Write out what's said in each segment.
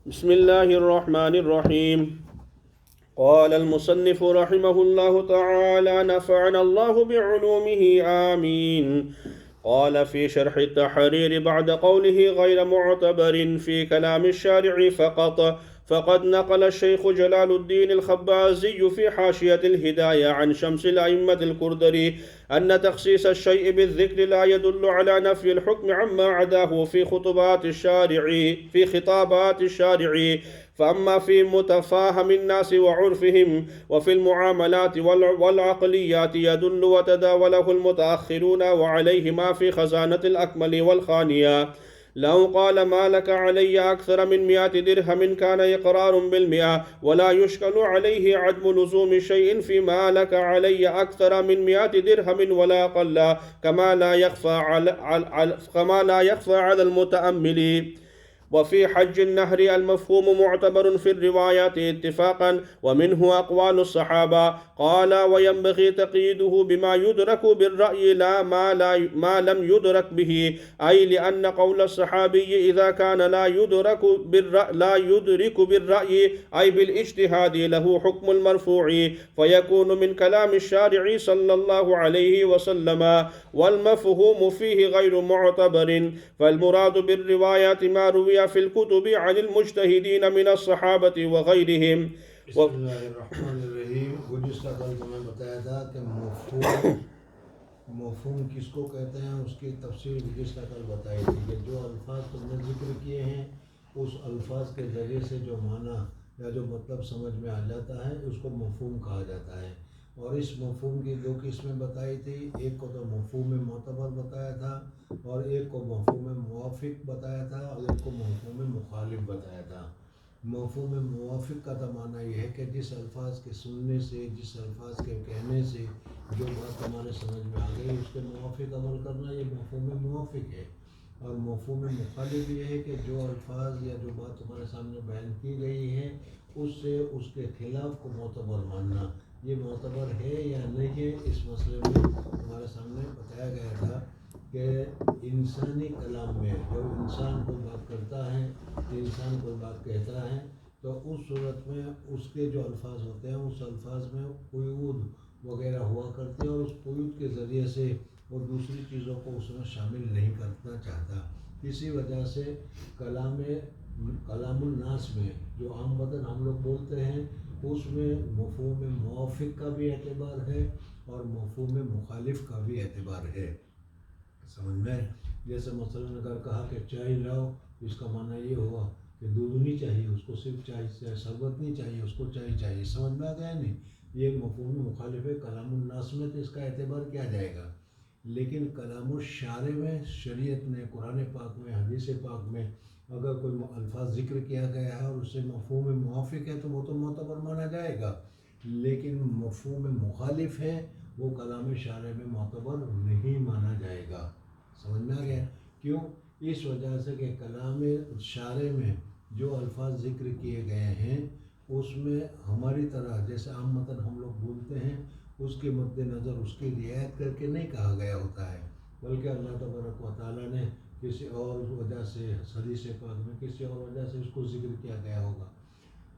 بسم الله الرحمن الرحيم. قال المصنف رحمه الله تعالى نفعنا الله بعلومه آمين. قال في شرح التحرير بعد قوله غير معتبر في كلام الشارع فقد نقل الشيخ جلال الدين الخبازي في حاشية الهداية عن شمس الأئمة الكردري أن تخصيص الشيء بالذكر لا يدل على نفي الحكم عما عداه في خطابات الشارع، فأما في متفاهم الناس وعرفهم وفي المعاملات والعقليات يدل وتداوله المتأخرون وعليه ما في خزانة الأكمل والخانية. لو قال ما لك علي أكثر من 100 درهم كان إقرار بالمئة، ولا يشكل عليه عدم لزوم شيء في ما لك علي أكثر من 100 درهم ولا أقل، كما لا يخفى على المتأمل. وفي حج النهر المفهوم معتبر في الروايات اتفاقا، ومنه أقوال الصحابة. قال وينبغي تقييده بما يدرك بالرأي لا ما لم يدرك به، أي لأن قول الصحابي إذا كان لا يدرك بالرأي أي بالاجتهاد له حكم المرفوع، فيكون من كلام الشارع صلى الله عليه وسلم، والمفهوم فيه غير معتبر. فالمراد بالروايات ما روي في الكتب عن المجتهدين من الصحابة وغيرهم. بسم اللہ الرحمن الرحیم. وہ جس کا کل تمہیں بتایا تھا کہ مفہوم کس کو کہتے ہیں، اس کی تفسیر جس کا کل بتائی تھی کہ جو الفاظ تم نے ذکر کیے ہیں اس الفاظ کے ذریعے سے جو معنی یا جو مطلب سمجھ میں آ جاتا ہے اس کو مفہوم کہا جاتا ہے. اور اس مفہوم کی دو قسمیں بتائی تھی، ایک کو تو مفہوم معتبر بتایا تھا اور ایک کو مفہوم موافق بتایا تھا اور ایک کو مفہوم مخالف بتایا تھا. مفہوم موافق کا تو معنی یہ ہے کہ جس الفاظ کے سننے سے، جس الفاظ کے کہنے سے جو بات ہمارے سمجھ میں آ گئی اس کے موافق عمل کرنا، یہ مفہوم موافق ہے. اور مفہوم مخالف یہ ہے کہ جو الفاظ یا جو بات تمہارے سامنے بیان کی گئی ہے اس سے اس کے خلاف کو معتبر ماننا. یہ معتبر ہے یا نہیں ہے، اس مسئلے میں ہمارے سامنے بتایا گیا تھا کہ انسانی کلام میں جب انسان کوئی بات کرتا ہے، انسان کوئی بات کہتا ہے، تو اس صورت میں اس کے جو الفاظ ہوتے ہیں اس الفاظ میں قیود وغیرہ ہوا کرتے ہیں اور اس قیود کے ذریعے سے وہ دوسری چیزوں کو اس میں شامل نہیں کرنا چاہتا. اسی وجہ سے کلام الناس میں جو عام وطن ہم لوگ بولتے ہیں اس میں مفہوم موافق کا بھی اعتبار ہے اور مفہوم مخالف کا بھی اعتبار ہے. سمجھ میں جیسے مثلاً اگر کہا کہ چائے لاؤ، اس کا معنی یہ ہوا کہ دودھ نہیں چاہیے اس کو، صرف چائے، شربت نہیں چاہیے اس کو، چائے چاہیے. سمجھ میں آ گیا نہیں؟ یہ مفہوم مخالف ہے. کلام الناس میں تو اس کا اعتبار کیا جائے گا، لیکن کلام الشارع میں، شریعت نے قرآن پاک میں، حدیث پاک میں اگر کوئی الفاظ ذکر کیا گیا ہے اور اس سے مفہوم موافق ہے تو وہ تو معتبر مانا جائے گا، لیکن مفہوم مخالف ہے وہ کلام شارع میں معتبر نہیں مانا جائے گا. سمجھ میں آ گیا؟ کیوں؟ اس وجہ سے کہ کلام شارع میں جو الفاظ ذکر کیے گئے ہیں اس میں ہماری طرح جیسے عامةً ہم لوگ بولتے ہیں اس کے مد نظر اس کی رعایت کر کے نہیں کہا گیا ہوتا ہے، بلکہ اللہ تبارک و تعالیٰ نے کسی اور وجہ سے، حدیث پاک میں کسی اور وجہ سے اس کو ذکر کیا گیا ہوگا.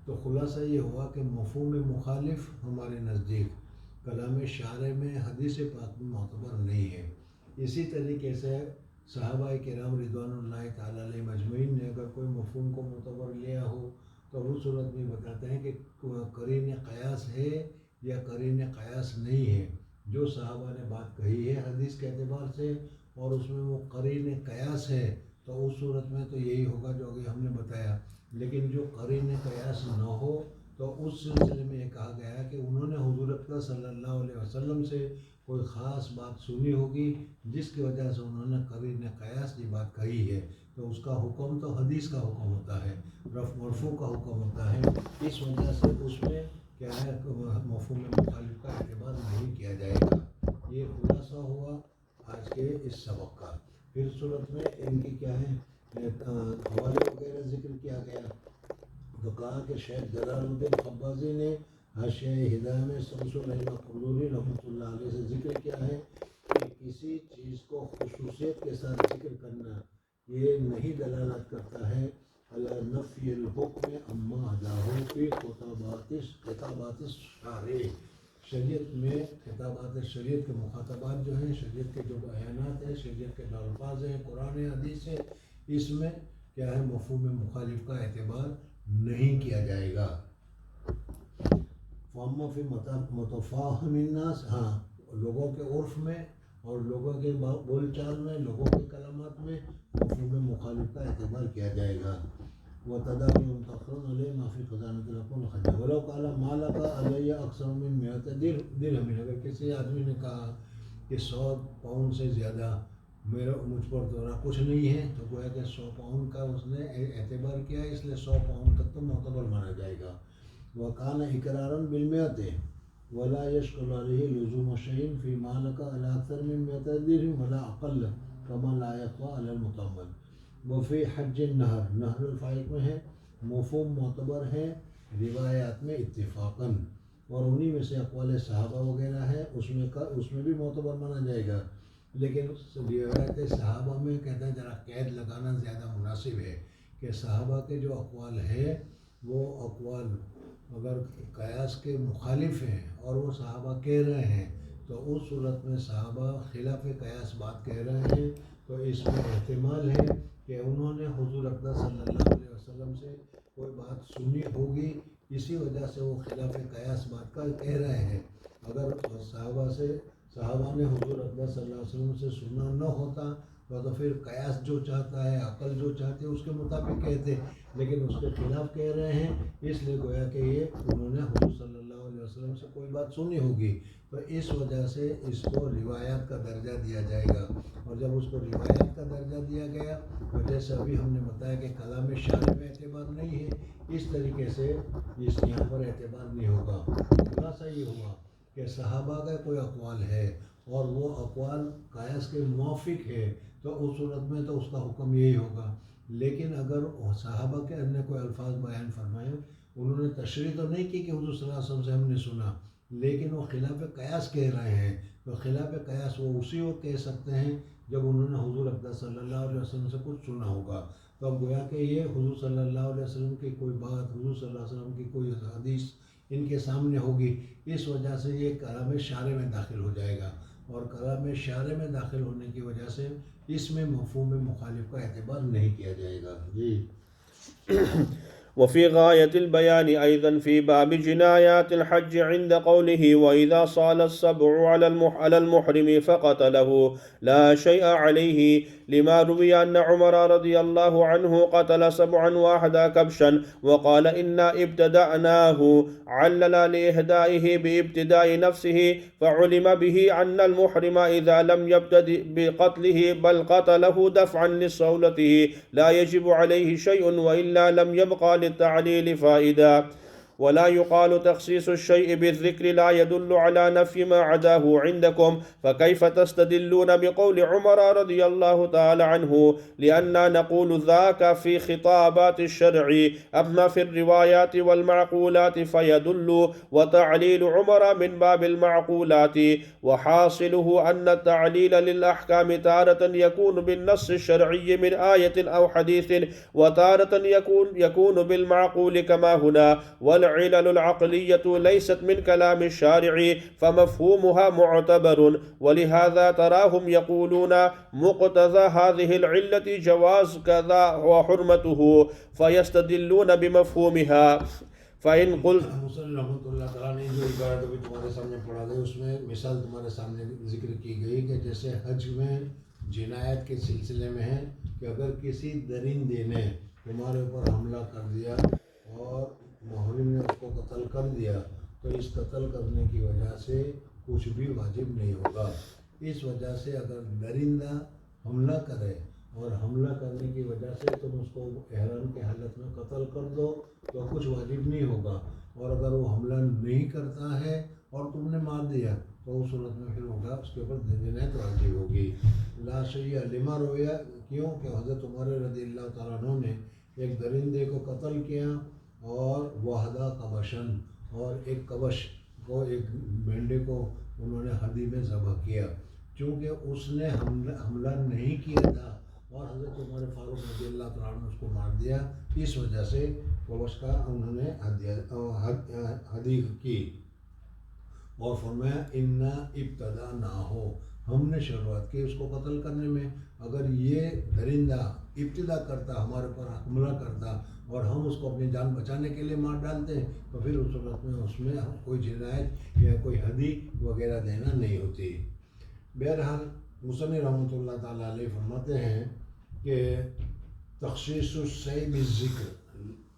تو خلاصہ یہ ہوا کہ مفہوم مخالف ہمارے نزدیک کلام شارع میں، حدیث پاک میں معتبر نہیں ہے. اسی طریقے سے صحابہ کرام رضوان اللہ تعالیٰ علیہ مجمعین نے اگر کوئی مفہوم کو معتبر لیا ہو تو اس صورت میں بتاتے ہیں کہ قرین قیاس ہے یا قرین قیاس نہیں ہے. جو صحابہ نے بات کہی ہے حدیث کے اعتبار سے اور اس میں وہ قرین قیاس ہے تو اس صورت میں تو یہی ہوگا جو ابھی ہم نے بتایا. لیکن جو قرین قیاس نہ ہو تو اس سلسلے میں یہ کہا گیا کہ انہوں نے حضور اکرم صلی اللہ علیہ وسلم سے کوئی خاص بات سنی ہوگی جس کی وجہ سے انہوں نے قرین قیاس کی بات کہی ہے، تو اس کا حکم تو حدیث کا حکم ہوتا ہے، رفع مرفوع کا حکم ہوتا ہے. اس وجہ سے اس میں کیا ہے مفہوم مخالف کا اعتبار نہیں کیا جائے گا. یہ خلاصہ ہوا آج کے اس سبق کا. پھر صورت میں ان کی کیا ہے حوالے وغیرہ ذکر کیا گیا تو کہا کہ شیخ جلال الدین خبازی نے حاشیہ ہدایہ میں شمس الائمہ کردوری رحمۃ اللہ علیہ سے ذکر کیا ہے کہ کسی چیز کو خصوصیت کے ساتھ ذکر کرنا یہ نہیں دلالت کرتا ہے علی نفی الحکم اما اداہ فی خطابات الشارع، شریعت میں خطابات شریعت کے مخاطبات جو ہیں، شریعت کے جو بیانات ہیں، شریعت کے جو الفاظ ہیں، قرآن حدیث ہے، اس میں کیا ہے مفہوم مخالف کا اعتبار نہیں کیا جائے گا۔ فاما فی متفاہم الناس، ہاں لوگوں کے عرف میں اور لوگوں کے بول چال میں، لوگوں کے کلمات میں مفہوم مخالف کا اعتبار کیا جائے گا۔ وَتَدَاوِي مُتَأَخِّرٌ عَلَيْهِ مَا فِي خَزَانَةِ الْعَقْلِ الْخَجَّةِ وَلَوْ قَالَ مَا لَكَ عَلَيَّ أَكْثَرُ مِن 100 درہم، اگر کسی آدمی نے کہا کہ 100 پاؤنڈ سے زیادہ مجھ پر تو کچھ نہیں ہے، تو گویا کہ 100 پاؤنڈ کا اس نے اعتبار کیا ہے، اس لیے 100 پاؤنڈ تک تو معتبر مانا جائے گا۔ وَكَانَ إِقْرَارًا بِالْمِئَةِ وَلَا يَشْكَلُ عَلَيْهِ لُزُومُ شَيْءٍ فِي مَا لَكَ عَلَى أَكْثَرِ مِن 100 درہم وَلَا أَقَلَّ كَمَا لَا يَخْفَى عَلَى الْمُتَأَمَّلِ۔ وفی حج النہر، نہر الفائق میں ہے، مفہوم معتبر ہے روایات میں اتفاقاً، اور انہی میں سے اقوال صحابہ وغیرہ ہے، اس میں بھی معتبر مانا جائے گا، لیکن روایت صحابہ میں کہتے ہیں ذرا قید لگانا زیادہ مناسب ہے کہ صحابہ کے جو اقوال ہے وہ اقوال اگر قیاس کے مخالف ہیں اور وہ صحابہ کہہ رہے ہیں تو اس صورت میں صحابہ خلاف قیاس بات کہہ رہے ہیں، تو اس میں احتمال ہے کہ انہوں نے حضور اقدس صلی اللہ علیہ وسلم سے کوئی بات سنی ہوگی، اسی وجہ سے وہ خلاف قیاس بات کا کہہ رہے ہیں۔ اگر صحابہ نے حضور اقدس صلی اللہ علیہ وسلم سے سنا نہ ہوتا تو پھر قیاس جو چاہتا ہے، عقل جو چاہتے اس کے مطابق کہتے، لیکن اس کے خلاف کہہ رہے ہیں، اس لیے گویا کہ یہ انہوں نے حضور صلی اللہ علیہ وسلم سے کوئی بات سنی ہوگی، تو اس وجہ سے اس کو روایات کا درجہ دیا جائے گا، اور جب اس کو روایات کا درجہ دیا گیا تو جیسے ابھی ہم نے بتایا کہ کلام شارع میں اعتبار نہیں ہے، اس طریقے سے اس یہاں پر اعتبار نہیں ہوگا۔ خلاصہ یہ ہوا کہ صحابہ کا کوئی اقوال ہے اور وہ اقوال قیاس کے موافق ہے تو اس صورت میں تو اس کا حکم یہی ہوگا، لیکن اگر صحابہ کے نے کوئی الفاظ بیان فرمائے، انہوں نے تشریح تو نہیں کی کہ حضور صلی اللہ علیہ وسلم سے ہم نے سنا، لیکن وہ خلاف قیاس کہہ رہے ہیں، تو خلاف قیاس وہ اسی وقت کہہ سکتے ہیں جب انہوں نے حضور اقدس صلی اللہ علیہ وسلم سے کچھ سنا ہوگا، تو اب گویا کہ یہ حضور صلی اللہ علیہ وسلم کی کوئی بات، حضور صلی اللہ علیہ وسلم کی کوئی حدیث ان کے سامنے ہوگی، اس وجہ سے یہ کلام شارع میں داخل ہو جائے گا، اور کلام شارع میں داخل ہونے کی وجہ سے اس میں مفہوم مخالف کا اعتبار نہیں کیا جائے گا۔ جی وفي غاية البيان أيضا في باب جنايات الحج عند قوله وإذا صال السبع على المحرم فقتله لا شيء عليه، لما روي أن عمر رضي الله عنه قتل 7 وأحدى كبشا وقال إنا ابتدأناه، علل لإهدائه بابتداء نفسه، فعلم به أن المحرم إذا لم يبتدئ بقتله بل قتله دفعا لصولته لا يجب عليه شيء وإلا لم يبقى للتعليل فائدة، ولا يقال تخصيص الشيء بالذكر لا يدل على نفي ما عداه عندكم، فكيف تستدلون بقول عمر رضي الله تعالى عنه؟ لأننا نقول ذاك في خطابات الشرع، أما في الروايات والمعقولات فيدل، وتعليل عمر من باب المعقولات، وحاصله أن التعليل للأحكام تارة يكون بالنص الشرعي من آية أو حديث، وتارة يكون بالمعقول كما هنا، والعلل العقلية ليست من كلام الشارع فمفهومها معتبر، ولهذا تراهم يقولون مقتضى هذه العلة جواز كذا وحرمته فيستدلون بمفهومها، فإن قلت مسلم رحمۃ اللہ تعالیٰ نے جو عبارت ابھی تمہارے سامنے پڑھا گئی اس میں مثال تمہارے سامنے ذکر کی گئی کہ جیسے حج میں جنایت کے سلسلے میں ہے کہ اگر کسی درندے نے تمہارے اوپر حملہ کر دیا اور محرم نے اس کو قتل کر دیا تو اس قتل کرنے کی وجہ سے کچھ بھی واجب نہیں ہوگا، اس وجہ سے اگر درندہ حملہ کرے اور حملہ کرنے کی وجہ سے تم اس کو احرام کی حالت میں قتل کر دو تو کچھ واجب نہیں ہوگا، اور اگر وہ حملہ نہیں کرتا ہے اور تم نے مار دیا تو اس صورت میں پھر ہوگا اس کے اوپر جنایت واجب ہوگی۔ لا شیء لما رویا، کیوں کہ حضرت عمر رضی اللہ تعالیٰ عنہ نے ایک درندے کو قتل کیا اور وحدہ کبشن، اور ایک کبش کو، ایک مینڈے کو انہوں نے ہدی میں ذبح کیا، چونکہ اس نے حملہ نہیں کیا تھا اور حضرت عمر فاروق رضی اللہ تعالیٰ عنہ نے اس کو مار دیا، اس وجہ سے اس کا انہوں نے حدیث کی اور فرمایا انا ابتدا نہ ہو، ہم نے شروعات کی اس کو قتل کرنے میں، اگر یہ درندہ ابتدا کرتا ہمارے پر حملہ کرتا اور ہم اس کو اپنی جان بچانے کے لیے مار ڈالتے تو پھر اس صورت میں اس میں کوئی جنایت یا کوئی حدی وغیرہ دینا نہیں ہوتی۔ بہرحال مصنف رحمۃ اللہ تعالیٰ علیہ فرماتے ہیں کہ تخصیص الشیء بالذکر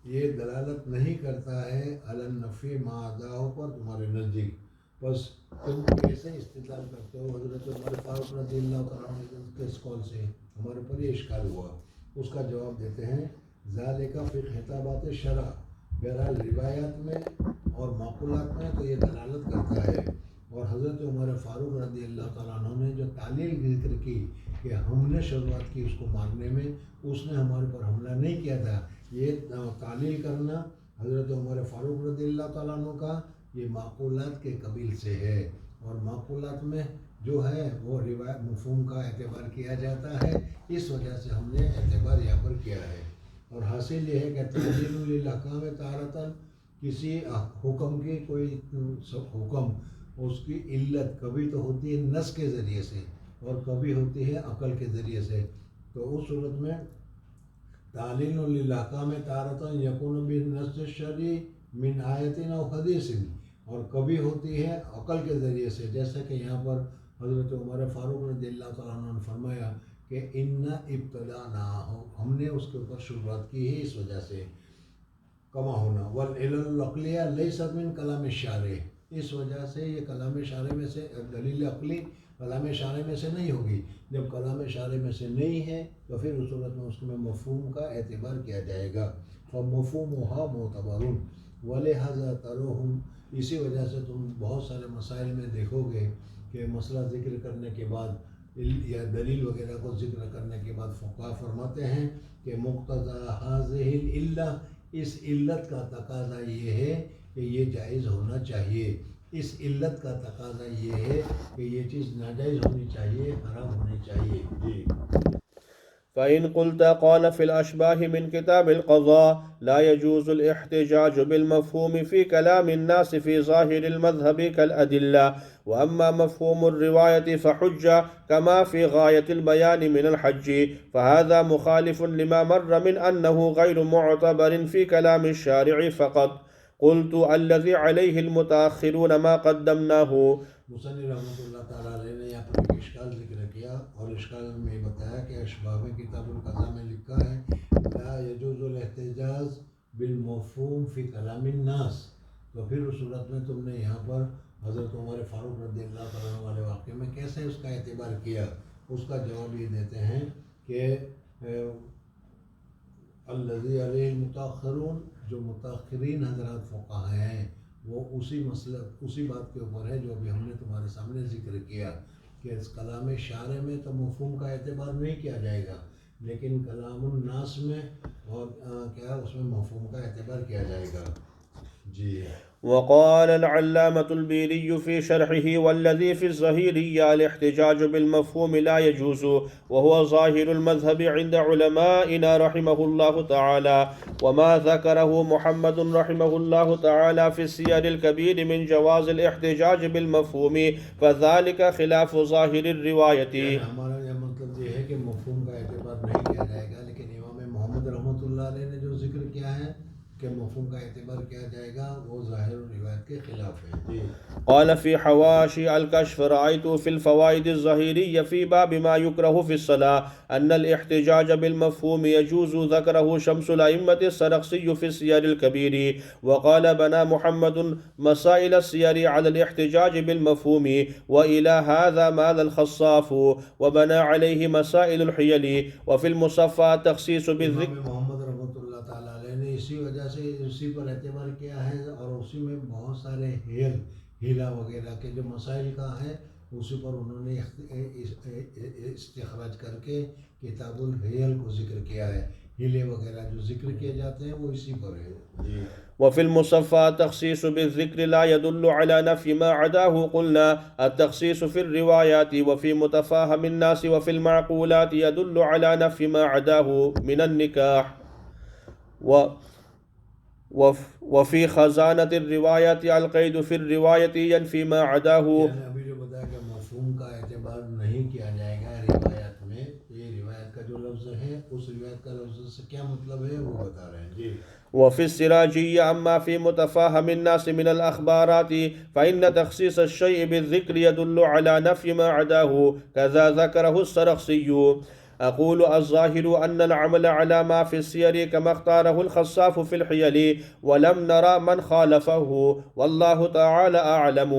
یہ دلالت نہیں کرتا ہے علی النفی ما عداہ پر تمہارے نزدیک، بس تم کیسے استدلال کرتے ہو حضرت عمر فاروق رضی اللہ تعالیٰ عنہ کے اس قول سے ہمارے پر یہ اشکال ہوا؟ اس کا جواب دیتے ہیں ذالک فی خطابات شرع، بہرحال روایات میں اور معقولات میں تو یہ دلالت کرتا ہے، اور حضرت عمر فاروق رضی اللہ تعالیٰ عنہ نے جو تعلیل ذکر کی کہ ہم نے شروعات کی اس کو مارنے میں، اس نے ہمارے پر حملہ نہیں کیا تھا، یہ تعلیل کرنا حضرت عمر فاروق رضی اللہ تعالیٰ عنہ کا یہ معقولات کے قبیل سے ہے، اور معقولات میں جو ہے وہ روایت مفہوم کا اعتبار کیا جاتا ہے، اس وجہ سے ہم نے اعتبار یہاں پر کیا ہے۔ اور حاصل یہ ہے کہ تعلیل للاحکام تارتاً کسی حکم کی کوئی حکم اس کی علت کبھی تو ہوتی ہے نص کے ذریعے سے اور کبھی ہوتی ہے عقل کے ذریعے سے، تو اس صورت میں تعلیل للاحکام تارتاً یکون بالنص الشرعی من آیت او حدیث، اور کبھی ہوتی ہے عقل کے ذریعے سے، جیسا کہ یہاں پر حضرت عمر فاروق رضی اللہ تعالیٰ عنہ نے فرمایا کہ ان ابتدا نہ ہو، ہم نے اس کے اوپر شروعات کی ہے اس وجہ سے کما ہونا، والعلل العقلیہ لیست من کلام الشارع، اس وجہ سے یہ کلام شارع میں سے دلیل عقلی کلام شارع میں سے نہیں ہوگی، جب کلام شارع میں سے نہیں ہے تو پھر اس صورت میں اس میں مفہوم کا اعتبار کیا جائے گا، فمفہومها معتبر ولہذا تروہم، اسی وجہ سے تم بہت سارے مسائل میں دیکھو گے کہ مسئلہ ذکر کرنے کے بعد یا دلیل وغیرہ کو ذکر کرنے کے بعد فقہا فرماتے ہیں کہ مقتضی ھذہ العلہ، اس علت کا تقاضا یہ ہے کہ یہ جائز ہونا چاہیے، اس علت کا تقاضا یہ ہے کہ یہ چیز ناجائز ہونی چاہیے، حرام ہونی چاہیے۔ جی فإن قلت قال في الأشباه من كتاب القضاء لا يجوز الاحتجاج بالمفهوم في كلام الناس في ظاهر المذهب كالأدلة، وأما مفهوم الرواية فحجة كما في غاية البيان من الحج، فهذا مخالف لما مر من أنه غير معتبر في كلام الشارع فقط. قلت الذي عليه المتأخرون ما قدمناه. مصنف رحمۃ اللہ تعالیٰ علیہ نے یہاں پر ایک اشکال ذکر کیا، اور اشکال میں یہ بتایا کہ اشباہ میں کتاب القضاء میں لکھا ہے لا یجوز الاحتجاج بالمفہوم فی کلام الناس، تو پھر اس صورت میں تم نے یہاں پر حضرت عمر فاروق رضی اللہ تعالیٰ عنہ والے واقعے میں کیسے اس کا اعتبار کیا؟ اس کا جواب یہ دیتے ہیں کہ الذی علیہ المتاخرون، جو متاخرین حضرات فقہا ہیں وہ اسی مسئلہ اسی بات کے اوپر ہے جو ابھی ہم نے تمہارے سامنے ذکر کیا کہ اس کلام شارع میں تو مفہوم کا اعتبار نہیں کیا جائے گا، لیکن کلام الناس میں اور کیا اس میں مفہوم کا اعتبار کیا جائے گا۔ جی وقال العلامة البيري في شرحه والذي في الظهيرية الاحتجاج بالمفهوم لا يجوز وهو ظاهر المذهب عند علمائنا رحمه الله تعالى، وما ذكره محمد رحمه الله تعالى في السير الكبير من جواز الاحتجاج بالمفهوم فذلك خلاف ظاهر الرواية. ہمارا یہ مطلب یہ ہے کہ مفہوم کا اعتبار نہیں کیا جائے گا، لیکن امام محمد رحمۃ اللہ علیہ نے جو ذکر کیا ہے کہ مفہوم کا اعتبار کیا جائے گا وہ ظاہر روایت کے خلاف ہے۔ جی قال في حواشي الكشف رأيت في الفوائد الظهيرية في باب ما يكره في الصلاة أن الاحتجاج بالمفهوم يجوز، ذكره شمس الأئمة السرخسي في السير الكبير، وقال بنى محمد مسائل السير على الاحتجاج بالمفهوم، وإلى هذا مال الخصاف وبنى عليه مسائل الحيل، وفي المصفى التخصيص بالذكر. محمد رحمۃ اللہ تعالیٰ علیہ نے اسی وجہ سے اسی پر اعتبار کیا ہے، اور اسی میں بہت سارے ہیلا وغیرہ کے جو مسائل کا ہے اسی پر انہوں نے استخراج کر کے کتاب الحیل کو ذکر کیا ہے ہیلے وغیرہ جو ذکر کیے جاتے ہیں وہ اسی پر ہے جی. وفي المصفى التخصيص بالذكر لا يدل على نفي ما عداه قلنا التخصيص في الروايات وفي متفاهم الناس وفي المعقولات يدل على نفي ما عداه من النكاح وفي خزانة الروايات القيد في الرواية ينفي ما عداه. ابھی جو بتایا کہ مفہوم کا اعتبار نہیں کیا جائے گا روایات میں، یہ روایت کا جو لفظ ہے اس روایت کا لفظ سے کیا مطلب ہے وہ بتا رہے ہیں جی. وفي السراجية أما في متفاهم الناس من الأخبارات فإن تخصيص الشيء بالذكر يدل على نفي ما عداه كذا ذكره السرخسي. أقول الظاهر أن العمل على ما في السير كما اختاره الخصاف في الحيل ولم نرى من خالفه والله تعالى أعلم.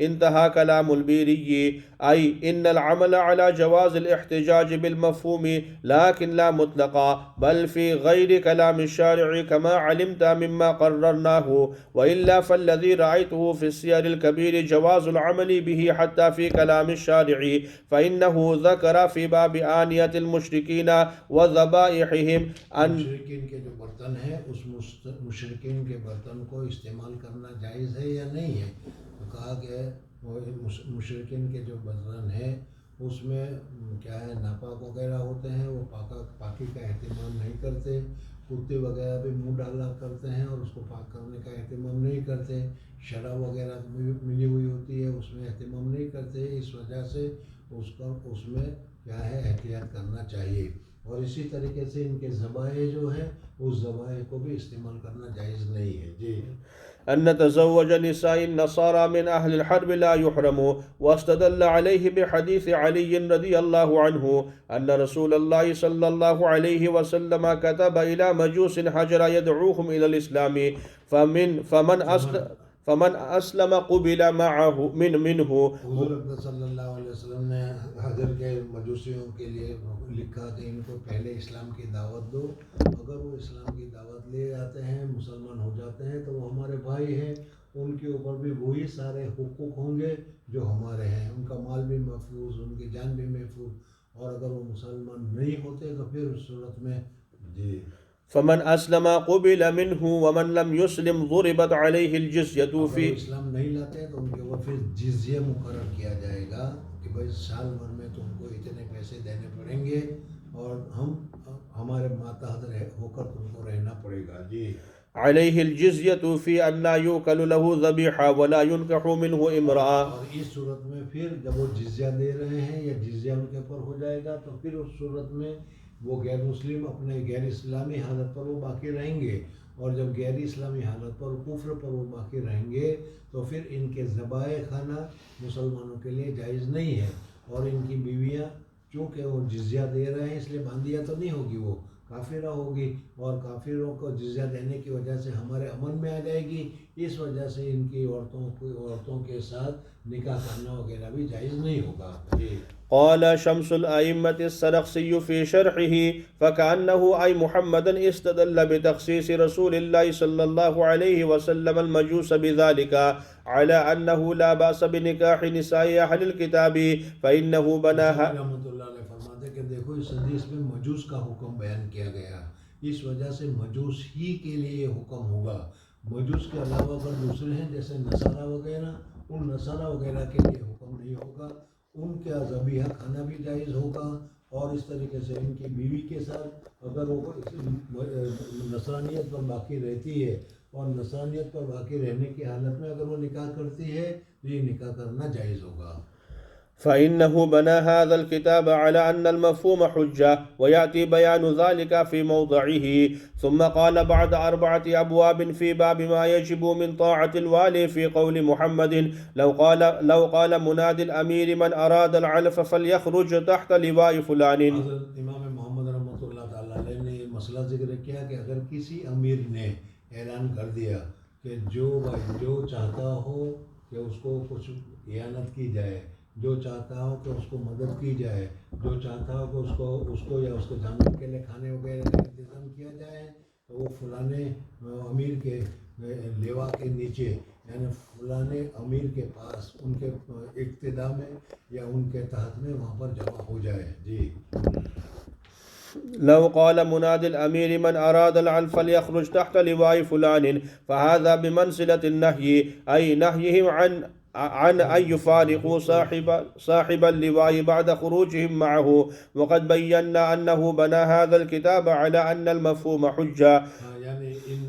انتهى كلام البيري، أي إن العمل على جواز الاحتجاج بالمفهوم لكن لا مطلقا بل في غير كلام الشارع كما علمت مما قررناه، وإلا فالذي رأيته في السير الكبير جواز العمل به حتى في كلام الشارع، فإنه ذكر في باب آنية المشركين وذبائحهم مشرکین کے جو برتن ہیں اس مشرکین کے برتن کو استعمال کرنا جائز ہے یا نہیں ہے. تو کہا کہ مشرکین کے جو برتن ہیں اس میں کیا ہے ناپاک وغیرہ ہوتے ہیں، وہ پاکی کا اہتمام نہیں کرتے، کتے وغیرہ بھی منہ ڈالا کرتے ہیں اور اس کو پاک کرنے کا اہتمام نہیں کرتے، شراب وغیرہ ملی ہوئی ہوتی ہے اس میں اہتمام نہیں کرتے. اس وجہ سے اس میں کیا ہے احتیاط کرنا چاہیے. اور اسی طریقے سے ان کے ذبائح جو ہے اس ذبائح کو بھی استعمال کرنا جائز نہیں ہے جی. أن تزوج نساء النصارى من أهل الحرب لا يحرم، واستدل عليه بحديث علي رضي الله عنه أن رسول الله صلى الله عليه وسلم كتب إلى مجوس حجر يدعوهم إلى الإسلام فمن أسلم قبل معه منه. حضور اکرم صلی اللہ علیہ وسلم نے حجر کے مجوسیوں کے لیے لکھا کہ ان کو پہلے اسلام کی دعوت دو، اگر وہ اسلام کی دعوت لے آتے ہیں مسلمان ہو جاتے ہیں تو وہ ہمارے بھائی ہیں، ان کے اوپر بھی وہی سارے حقوق ہوں گے جو ہمارے ہیں، ان کا مال بھی محفوظ، ان کی جان بھی محفوظ. اور اگر وہ مسلمان نہیں ہوتے تو پھر اس صورت میں جی فمن اسلم قبل منه ومن لم يسلم ضربت عليه الجزية في. اگر اسلام نہیں لاتے تو ان کے اوپر پھر جزیہ مقرر کیا جائے گا کہ بھائی سال بھر میں تم کو اتنے پیسے دینے پڑیں گے اور ہمارے ماتحت ہو کر تم کو رہنا پڑے گا جی. عليه الجزية في أن لا يوكل له ذبيحة ولا ينكح منه امرأة. اور اس صورت میں پھر جب وہ جزیہ دے رہے ہیں یا جزیہ ان کے اوپر ہو جائے گا تو پھر اس صورت میں وہ غیر مسلم اپنے غیر اسلامی حالت پر وہ باقی رہیں گے، اور جب غیر اسلامی حالت پر کفر پر وہ باقی رہیں گے تو پھر ان کے ذبائح خانہ مسلمانوں کے لیے جائز نہیں ہے. اور ان کی بیویاں چونکہ وہ جزیہ دے رہے ہیں اس لیے باندھیا تو نہیں ہوگی، وہ کافرہ ہوگی، اور کافروں کو جزیہ دینے کی وجہ سے ہمارے امن میں آ جائے گی. اس وجہ سے ان کی عورتوں کے ساتھ نکاح کرنا وغیرہ بھی جائز نہیں ہوگا. قال شمس الأئمة السرخسي في شرحه فكأنه أي محمدا استدل بتخصيص رسول الله صلى الله عليه وسلم المجوس بذلك على أنه لا بأس بنكاح نساء أهل الكتاب فإنه بناها. رحمۃ اللہ علیہ فرماتے کہ دیکھو اس حدیث میں مجوس کا حکم بیان کیا گیا، اس وجہ سے مجوس ہی کے لیے یہ حکم ہوگا. مجوس کے علاوہ اگر دوسرے ہیں جیسے نصارہ وغیرہ، ان نصارہ وغیرہ کے لیے حکم نہیں ہوگا، ان کا ذبیحہ کھانا بھی جائز ہوگا. اور اس طریقے سے ان کی بیوی کے ساتھ اگر وہ نصرانیت پر باقی رہتی ہے اور نصرانیت پر باقی رہنے کی حالت میں اگر وہ نکاح کرتی ہے تو یہ نکاح کرنا جائز ہوگا. فإنه بنى هذا الكتاب على أن المفهوم حجة ويأتي بيان ذلك في موضعه. ثم قال بعد 4 أبواب في باب ما يجب من طاعة الوالي في قول محمد لو قال منادي الأمير من أراد العلف فليخرج تحت لواء فلان. حضرت امام محمد رحمۃ اللہ تعالیٰ علیہ نے یہ مسئلہ ذکر کیا کہ اگر کسی امیر نے اعلان کر دیا کہ جو چاہتا ہو کہ اس کو کچھ اعانت کی جائے، جو چاہتا ہو کہ اس کو مدد کی جائے، جو چاہتا ہو کہ اس کو یا اس کے جانور کے لیے کھانے وغیرہ کا انتظام کیا جائے، تو وہ فلانے امیر کے لیوا کے نیچے یعنی فلانے امیر کے پاس ان کے اقتداء میں یا ان کے تحت میں وہاں پر جمع ہو جائے جی. لو قال مناد الأمير من أراد العلف فليخرج تحت لواء فلان فهذا بمنزلة النهي، أي نهيهم عن أن يفارقوا صاحب اللواء بعد خروجهم معه. وقد بينا أنه بنى هذا الكتاب على أن المفهوم حجة. یعنی ان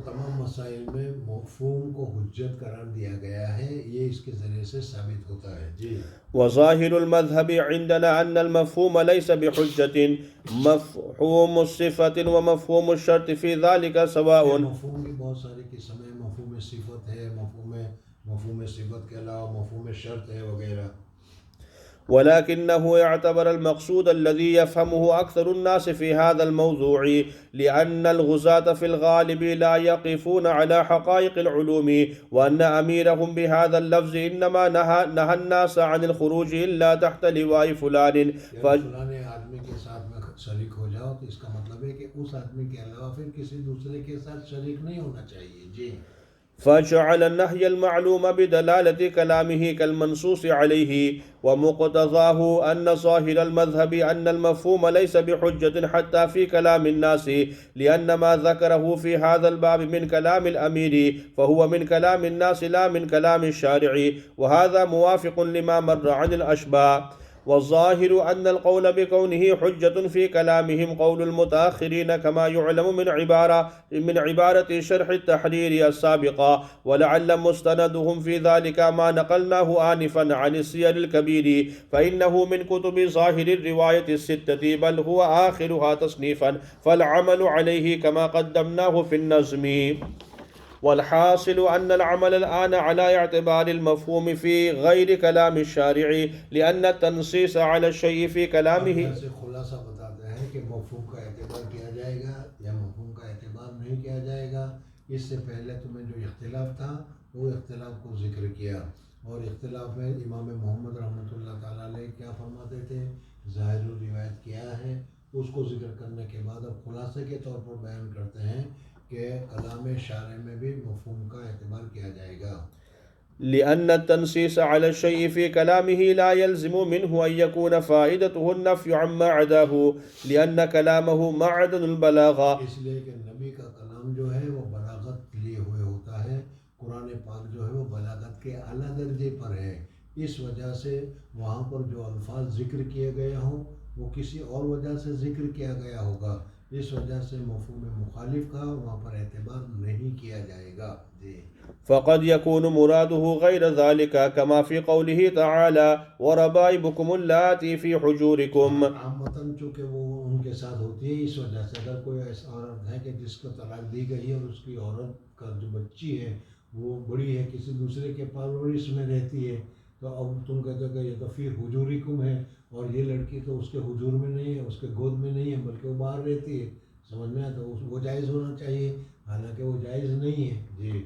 تمام مسائل میں مفہوم کو حجت قرار دیا گیا ہے، یہ اس کے ذریعے سے ثابت ہوتا ہے. جی. وظاهر المذهب عندنا أن المفهوم ليس بحجة، مفهوم الصفة ومفهوم الشرط في ذلك سواء. مفہوم کی بہت ساری قسم ہے، مفہوم صفت ہے، مفہوم صفت کے علاوہ مفہوم شرط ہے وغیرہ. ولكنه يعتبر المقصود الذي يفهمه أكثر الناس في هذا الموضوع، لأن الغزاة في الغالب لا يقفون على حقائق العلوم، وأن أميرهم بهذا اللفظ إنما نهى الناس عن الخروج إلا تحت لواء فلان. فلان آدمی کے ساتھ میں شریک ہو جاؤ تو اس کا مطلب ہے کہ اس آدمی کے علاوہ پھر کسی دوسرے کے ساتھ شریک نہیں ہونا چاہیے. جی. فجعل النهي المعلوم بدلالة كلامه كالمنصوص عليه، ومقتضاه أن ظاهر المذهب أن المفهوم ليس بحجة حتى في كلام الناس، لأن ما ذكره في هذا الباب من كلام الأمير فهو من كلام الناس لا من كلام الشارع، وهذا موافق لما مر عن الأشباه. والظاهر أن القول بكونه حجة في كلامهم قول المتأخرين كما يعلم من عبارة شرح التحرير السابقة، ولعل مستندهم في ذلك ما نقلناه آنفا عن السير الكبير، فإنه من كتب ظاهر الرواية الستة، بل هو آخرها تصنيفا، فالعمل عليه كما قدمناه في النظم. والحاصل أن العمل الآن على اعتبار المفهوم في غير كلام الشارع، لأن التنصيص على الشيء في كلامه. خلاصہ بتاتے ہیں کہ مفہوم کا اعتبار کیا جائے گا یا مفہوم کا اعتبار نہیں کیا جائے گا. اس سے پہلے تمہیں جو اختلاف تھا وہ اختلاف کو ذکر کیا، اور اختلاف میں امام محمد رحمۃ اللہ تعالیٰ علیہ کیا فرماتے تھے، ظاہر روایت کیا ہے، اس کو ذکر کرنے کے بعد اب خلاصے کے طور پر بیان کرتے ہیں کہ کلام شارع میں بھی مفہوم کا اعتبار کیا جائے گا. لأن التنصيص على الشيء في كلامه لا يلزم منه أن يكون فائدته النفي عما عداه، لأن كلامه معدن البلاغة. اس لیے کہ نبی کا کلام جو ہے وہ بلاغت لیے ہوئے ہوتا ہے، قرآن پاک جو ہے وہ بلاغت کے اعلیٰ درجے پر ہے. اس وجہ سے وہاں پر جو الفاظ ذکر کیے گئے ہوں وہ کسی اور وجہ سے ذکر کیا گیا ہوگا، اس وجہ سے مفہوم مخالف کا وہاں پر اعتبار نہیں کیا جائے گا. فقد يكون مراده غير ذلك كما في قوله تعالى وربائبكم اللاتي في حجوركم. عامتاً چونکہ وہ ان کے ساتھ ہوتی ہے، اس وجہ سے اگر کوئی ایسا عورت ہے کہ جس کو طلاق دی گئی ہے اور اس کی عورت کا جو بچی ہے وہ بڑی ہے، کسی دوسرے کے پرورش میں رہتی ہے، تو اب تم کہتے ہو کہ یہ تو فی حجورکم ہے، اور یہ لڑکی تو اس کے حجور میں نہیں ہے، اس کے گود میں نہیں ہے، بلکہ وہ باہر رہتی ہے. سمجھ میں آیا؟ تو وہ جائز ہونا چاہیے، حالانکہ وہ جائز نہیں ہے. جی.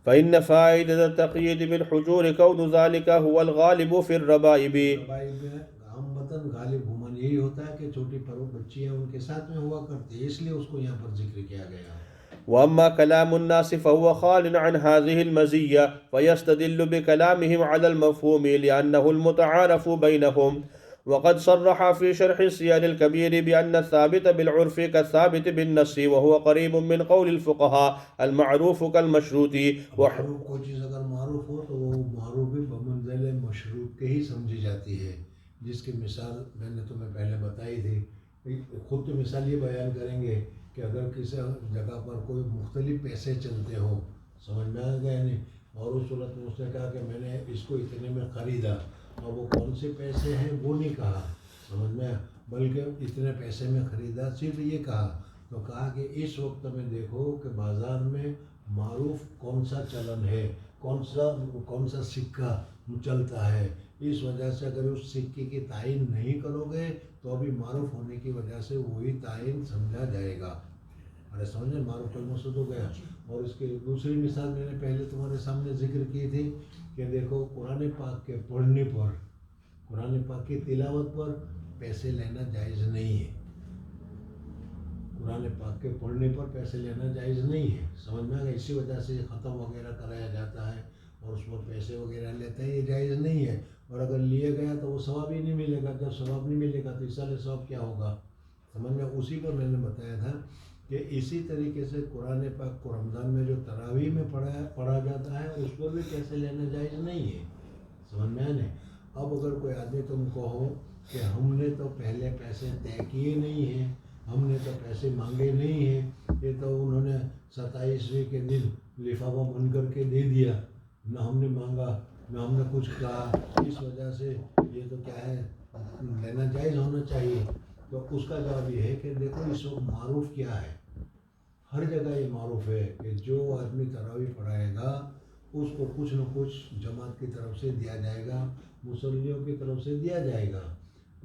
فإن فائدة التقييد بالحجور كون ذلك هو الغالب في الربائب. ربائب میں عامتاً غالب گمان یہی ہوتا ہے کہ چھوٹی بچیاں ان کے ساتھ میں ہوا کرتی ہے، اس لیے اس کو یہاں پر ذکر کیا گیا. وأما كلام الناس فهو خال عن هذه المزية، فيستدل بكلامهم على المفهوم لأنه المتعارف بينهم. وقد صرح في شرح السير الكبير بأن الثابت بالعرف كالثابت بالنص، وهو قريب من قول الفقهاء المعروف كالمشروط. معروف کوئی چیز اگر معروف ہو تو وہ معروف بھی بمنزل مشروط کے ہی سمجھی جاتی ہے، جس کی مثال میں نے تمہیں پہلے بتائی تھی. خود تو مثال یہ بیان کریں گے کہ اگر کسی جگہ پر کوئی مختلف پیسے چلتے ہوں، سمجھ میں آ گیا نہیں، اور اس صورت میں اس نے کہا کہ میں نے اس کو اتنے میں خریدا، اور وہ کون سے پیسے ہیں وہ نہیں کہا، سمجھ میں، بلکہ اتنے پیسے میں خریدا صرف یہ کہا، تو کہا کہ اس وقت میں دیکھو کہ بازار میں معروف کون سا چلن ہے، کون سا سکہ چلتا ہے. اس وجہ سے اگر اس سکے کی تعین نہیں کرو گے تو ابھی معروف ہونے کی وجہ سے وہی تعین سمجھا جائے گا. ارے سمجھے، معروف کا مقصد ہو گیا. اور اس کی دوسری مثال میں نے پہلے تمہارے سامنے ذکر کی تھی کہ دیکھو قرآن پاک کے پڑھنے پر، قرآن پاک کی تلاوت پر پیسے لینا جائز نہیں ہے. قرآن پاک کے پڑھنے پر پیسے لینا جائز نہیں ہے، سمجھ میں آ گیا. اسی وجہ سے ختم وغیرہ کرایا جاتا ہے اور اس پر پیسے وغیرہ لیتے ہیں، یہ جائز نہیں ہے. اور اگر لیے گیا تو وہ ثواب ہی نہیں ملے گا. جب ثواب نہیں ملے گا تو ایصال ثواب کیا ہوگا؟ سمجھ میں اسی پر میں نے بتایا تھا کہ اسی طریقے سے قرآن پاک کو رمضان میں جو تراویح میں پڑھا جاتا ہے اس پر بھی پیسے لینا جائز نہیں ہے. سمجھ میں آنے. اب اگر کوئی آدمی تم کہو کہ ہم نے تو پہلے پیسے طے کیے نہیں ہیں, ہم نے تو پیسے مانگے نہیں ہیں, یہ تو انہوں نے 27ویں کے دن لفافہ بن کر کے دے دیا, نہ ہم نے مانگا نہ ہم نے کچھ کہا, اس وجہ سے یہ تو کیا ہے لینا جائز ہونا چاہیے. تو اس کا جواب یہ ہے کہ دیکھو اس وقت معروف کیا ہے, ہر جگہ یہ معروف ہے کہ جو آدمی تراویح پڑھائے گا اس کو کچھ نہ کچھ جماعت کی طرف سے دیا جائے گا, مصلیوں کی طرف سے دیا جائے گا.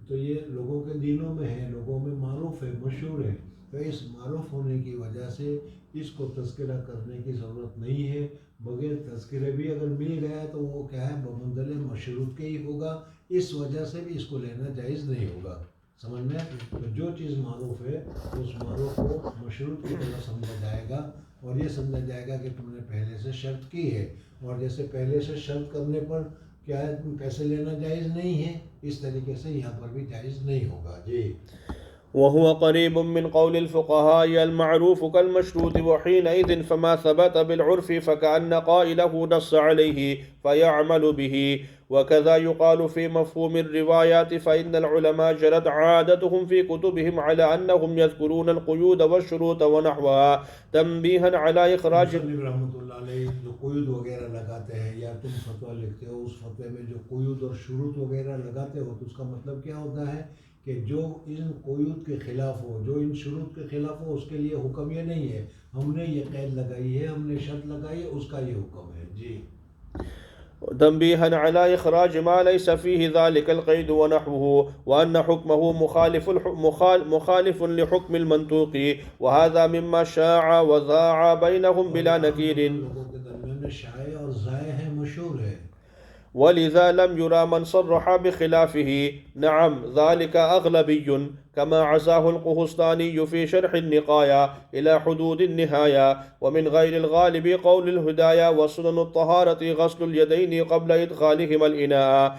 تو یہ لوگوں کے دلوں میں ہے, لوگوں میں معروف ہے, مشہور ہے. تو اس معروف ہونے کی وجہ سے اس کو تذکرہ کرنے کی ضرورت نہیں ہے. بغیر تذکرے بھی اگر مل گیا تو وہ کیا ہے بمنزل مشروط کے ہی ہوگا, اس وجہ سے بھی اس کو لینا جائز نہیں ہوگا. سمجھ میں. تو جو چیز معروف ہے اس معروف کو مشروط کی طرح سمجھا جائے گا, اور یہ سمجھا جائے گا کہ تم نے پہلے سے شرط کی ہے, اور جیسے پہلے سے شرط کرنے پر کیا ہے پیسے لینا جائز نہیں ہے, اس طریقے سے یہاں پر بھی جائز نہیں ہوگا. جی. وهو قريب من قول الفقهاء المعروف كالمشروط وحينئذ فما ثبت بالعرف فكأن قائله نص عليه فيعمل به. وكذا يقال في مفهوم الروايات فإن العلماء جرت عادتهم في كتبهم على أنهم يذكرون القيود والشروط ونحوها تنبيها على إخراج رحمۃ اللہ علیہ جو قیود وغیرہ لگاتے ہیں یا تم فتویٰ لکھتے ہو اس فتوے میں جو قیود اور شروط وغیرہ لگاتے ہو تو اس کا مطلب کیا ہوتا ہے کہ جو ان قیود کے خلاف ہو, جو ان شروط کے خلاف ہو, اس کے لیے حکم یہ نہیں ہے ہم نے یہ قید لگائی ہے, ہم نے شرط لگائی ہے, اس کا یہ حکم ہے. جی. تنبيها على إخراج ما ليس فيه ذلك القيد ونحوه, وأن حكمه مخالف لحكم المنطوق, وهذا مما شاع وذاع بينهم بلا نكير, ولذا لم يرى من صرح بخلافه. نعم ذلك أغلبي كما عزاه القهستاني في شرح النقايا إلى حدود النهاية. ومن غير الغالب قول الهداية وسنن الطهارة غسل اليدين قبل إدخالهما الإناء.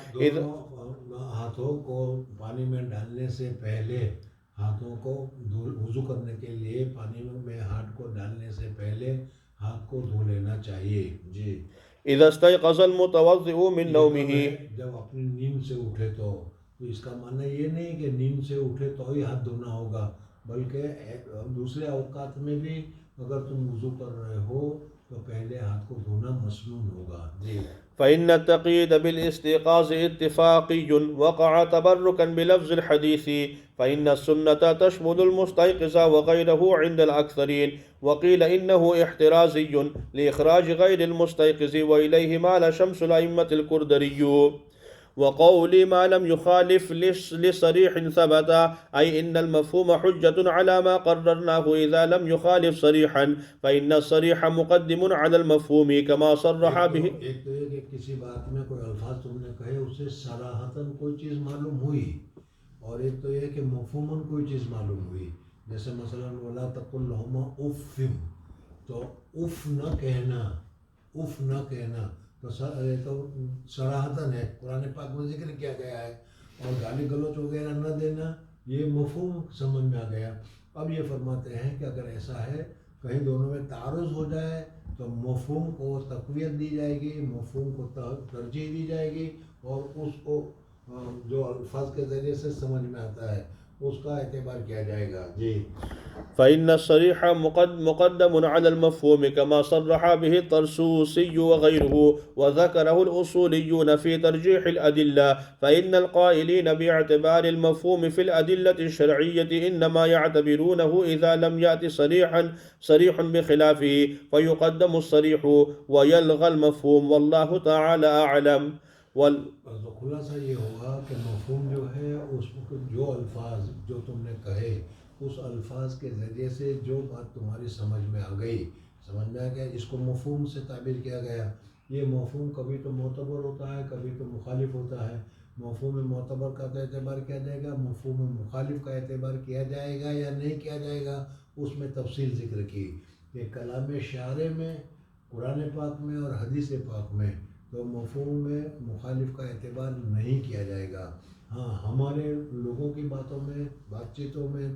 ہاتھوں کو پانی میں ڈالنے سے پہلے, ہاتھوں کو وضو کرنے کے لیے پانی میں ہاتھ کو ڈالنے سے پہلے ہاتھ کو دھو لینا چاہیے. جی. اذا استيقظ المتوضئ من نومه, جب اپنی نیند سے اٹھے تو اس کا معنی یہ نہیں کہ نیند سے اٹھے تو ہی ہاتھ دھونا ہوگا, بلکہ دوسرے اوقات میں بھی اگر تم وضو کر رہے ہو تو پہلے ہاتھ کو دھونا مسنون ہوگا. جی. فإن التقييد بالاستيقاظ اتفاقي وقع تبركا بلفظ الحديث, فإن السنة تشمل المستيقظ وغيره عند الأكثرين, وقيل إنه احترازي لإخراج غير المستيقظ, وإليه مال شمس الأئمة الكردري. وقول ما لم يخالف لصريح ثبت, أي إن المفهوم حجة على ما قررناه إذا لم يخالف صريحا, فإن الصريح مقدم على المفهوم كما صرح به. ایک تو یہ کہ کسی بات میں کوئی الفاظ تم نے کہے اس سے صراحتاً کوئی چیز معلوم ہوئی, اور ایک تو یہ کہ مفہوماً کوئی چیز معلوم ہوئی. جیسے مثلا ولا تقل لهما اف, تو اف نہ کہنا, اف نہ کہنا تو صراحتاً ہے, قرآن پاک میں ذکر کیا گیا ہے. اور گالی گلوچ وغیرہ نہ دینا یہ مفہوم سمجھ میں آ گیا. اب یہ فرماتے ہیں کہ اگر ایسا ہے کہیں دونوں میں تعارض ہو جائے تو مفہوم کو تقویت دی جائے گی, مفہوم کو ترجیح دی جائے گی, اور اس کو جو الفاظ کے ذریعے سے سمجھ میں آتا ہے اس کا اعتبار کیا جائے گا. جی. فإن الصريح مقدم على المفهوم كما صرح به الطرسوسي وغيره, وذكره الأصوليون في ترجيح الأدلة. فإن القائلين باعتبار المفهوم في الأدلة الشرعية إنما يعتبرونه إذا لم يأتي صريح بخلافه, فيقدم الصريح ويلغى المفهوم, والله تعالى أعلم. خلاصہ یہ ہوگا کہ مفہوم جو ہے اس جو الفاظ جو تم نے کہے اس الفاظ کے ذریعے سے جو بات تمہاری سمجھ میں آ گئی, سمجھ میں آ گیا, اس کو مفہوم سے تعبیر کیا گیا. یہ مفہوم کبھی تو معتبر ہوتا ہے, کبھی تو مخالف ہوتا ہے. مفہوم معتبر کا اعتبار کیا جائے گا, مفہوم مخالف کا اعتبار کیا جائے گا یا نہیں کیا جائے گا, اس میں تفصیل ذکر کی. کہ کلام شارع میں, قرآن پاک میں اور حدیث پاک میں تو مفہوم میں مخالف کا اعتبار نہیں کیا جائے گا. ہاں ہمارے لوگوں کی باتوں میں، بات چیتوں میں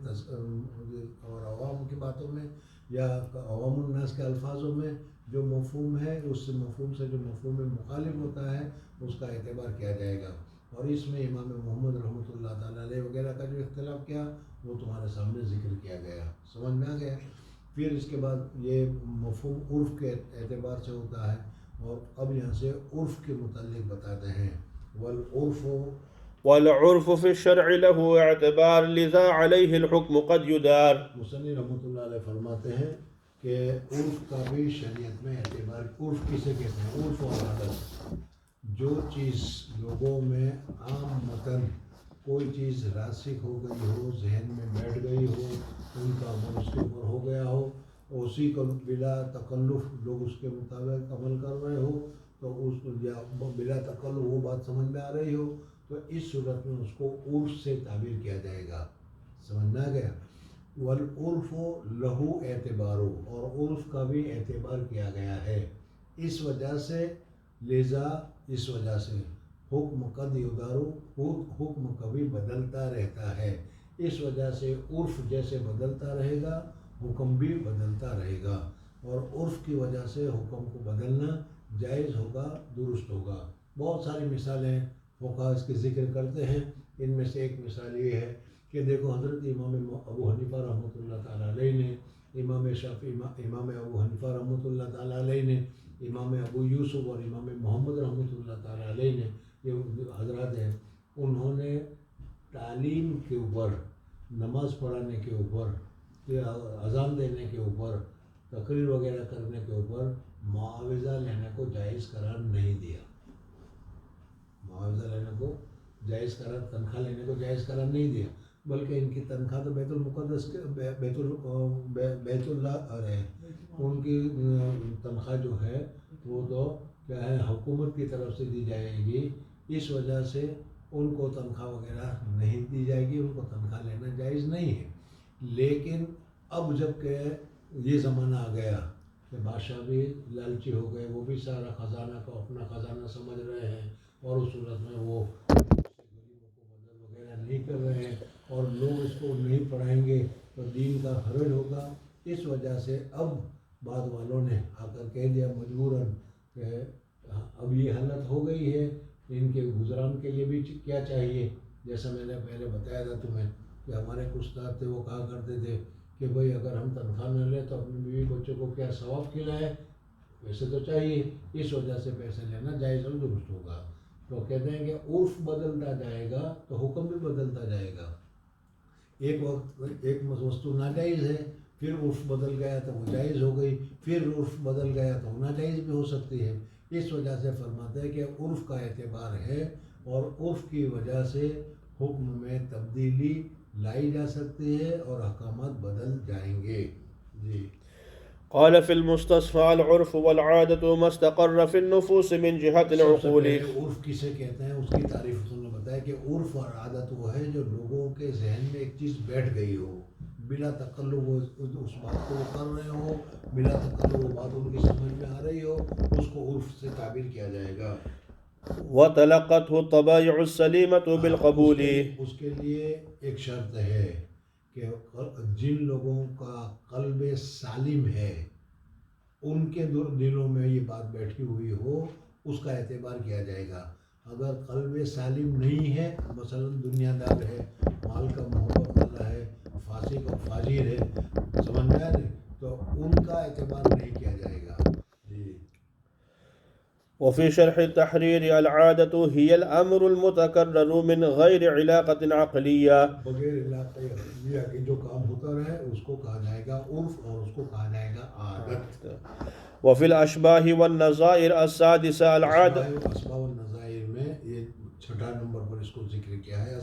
اور عوام کی باتوں میں یا عوام الناس کے الفاظوں میں جو مفہوم ہے، اس مفہوم سے جو مفہوم مخالف ہوتا ہے اس کا اعتبار کیا جائے گا. اور اس میں امام محمد رحمۃ اللہ تعالیٰ علیہ وغیرہ کا جو اختلاف کیا وہ تمہارے سامنے ذکر کیا گیا، سمجھ میں آ گیا. پھر اس کے بعد یہ مفہوم عرف کے اعتبار سے ہوتا ہے، اور اب یہاں سے عرف کے متعلق بتاتے ہیں. والعرف في الشرع له اعتبار لذا عليه الحكم قد يدار. مصنف رحمۃ اللہ علیہ فرماتے ہیں کہ عرف کا بھی شریعت میں اعتبار. عرف کسے کہتے ہیں؟ عرف اور عادت. جو چیز لوگوں میں عام متن کوئی چیز راسخ ہو گئی ہو، ذہن میں بیٹھ گئی ہو، ان کا عمل اس کے اوپر ہو گیا ہو، اسی کو بلا تکلف لوگ اس کے مطابق عمل کر رہے ہو، تو اس کو یا بلا تکلف وہ بات سمجھ میں آ رہی ہو، تو اس صورت میں اس کو عرف سے تعبیر کیا جائے گا. سمجھ میں آ گیا. والعرف لہو اعتبارو، اور عرف کا بھی اعتبار کیا گیا ہے. اس وجہ سے لذا اس وجہ سے حکم قد یدارو، حکم کبھی بدلتا رہتا ہے. اس وجہ سے عرف جیسے بدلتا رہے گا حکم بھی بدلتا رہے گا، اور عرف کی وجہ سے حکم کو بدلنا جائز ہوگا، درست ہوگا. بہت ساری مثالیں فقہا اس کے ذکر کرتے ہیں. ان میں سے ایک مثال یہ ہے کہ دیکھو حضرت امام ابو حنیفہ رحمۃ اللہ تعالیٰ علیہ نے، امام شافعی، امام ابو حنیفہ رحمۃ اللہ تعالیٰ علیہ نے، امام ابو یوسف اور امام محمد رحمۃ اللہ تعالیٰ علیہ نے، یہ حضرات ہیں، انہوں نے تعلیم کے اوپر، نماز پڑھانے کے اوپر، اذان دینے کے اوپر، تقریر وغیرہ کرنے کے اوپر معاوضہ لینے کو جائز قرار نہیں دیا. معاوضہ لینے کو جائز قرار، تنخواہ لینے کو جائز قرار نہیں دیا، بلکہ ان کی تنخواہ تو بیت المقدس کے بیت اللہ ہے، ان کی تنخواہ جو ہے وہ تو کیا ہے حکومت کی طرف سے دی جائے گی. اس وجہ سے ان کو تنخواہ وغیرہ نہیں دی جائے گی، ان کو تنخواہ لینا جائز نہیں ہے. لیکن اب جب کہ یہ زمانہ آ گیا کہ بادشاہ بھی لالچی ہو گئے، وہ بھی سارا خزانہ کو اپنا خزانہ سمجھ رہے ہیں، اور اس صورت میں وہ غریبوں کو مدد وغیرہ نہیں کر رہے ہیں، اور لوگ اس کو نہیں پڑھائیں گے تو دین کا حرج ہوگا. اس وجہ سے اب بعد والوں نے آ کر کہہ دیا مجبوراً کہ اب یہ حالت ہو گئی ہے، ان کے گزران کے لیے بھی کیا چاہیے. جیسا میں نے پہلے بتایا تھا تمہیں کہ ہمارے کچھ استاد تھے، وہ کہا کرتے تھے کہ بھئی اگر ہم تنخواہ نہ لیں تو اپنی بیوی بچوں کو کیا ثواب کھلائے، پیسے تو چاہیے. اس وجہ سے پیسے لینا جائز اور درست ہوگا. تو کہتے ہیں کہ عرف بدلتا جائے گا تو حکم بھی بدلتا جائے گا. ایک وقت ایک وستو ناجائز ہے، پھر عرف بدل گیا تو وہ جائز ہو گئی، پھر عرف بدل گیا تو ناجائز بھی ہو سکتی ہے. اس وجہ سے فرماتے ہیں کہ عرف کا اعتبار ہے، اور عرف کی وجہ سے حکم میں تبدیلی لائی جا سکتی ہے اور احکامات بدل جائیں گے. جی. قال في المستصفى العرف والعادة ما استقر في النفوس من جهة العقول. عرف کسے کہتے ہیں اس کی تعریف انہوں نے بتایا کہ عرف اور عادت وہ ہے جو لوگوں کے ذہن میں ایک چیز بیٹھ گئی ہو، بلا تکلف وہ اس بات کو کر رہے ہو، بلا تکلف وہ بات ان کی سمجھ میں آ رہی ہو، اس کو عرف سے تعبیر کیا جائے گا. وتلقته الطبائع السليمة بالقبول. اس کے لیے ایک شرط ہے کہ جن لوگوں کا قلب سالم ہے ان کے دلوں میں یہ بات بیٹھی ہوئی ہو، اس کا اعتبار کیا جائے گا. اگر قلب سالم نہیں ہے، مثلا دنیا دار ہے، مال کا محبت والا ہے، فاسق اور فاجر ہے، سمجھ میں آئے، تو ان کا اعتبار نہیں کیا جائے گا. جی. وفي شرح التحرير العادة هي الأمر المتكرر من غير علاقة عقلية. بغیر علاقہ عقلیہ کے جو کام ہوتا رہے اس کو کہا جائے گا عرف، اور اس کو کہا جائے گا عادت. وفي الأشباه والنظائر السادسة العادة. اشباہ والنظائر میں یہ چھٹا نمبر پر اس کو ذکر کیا ہے.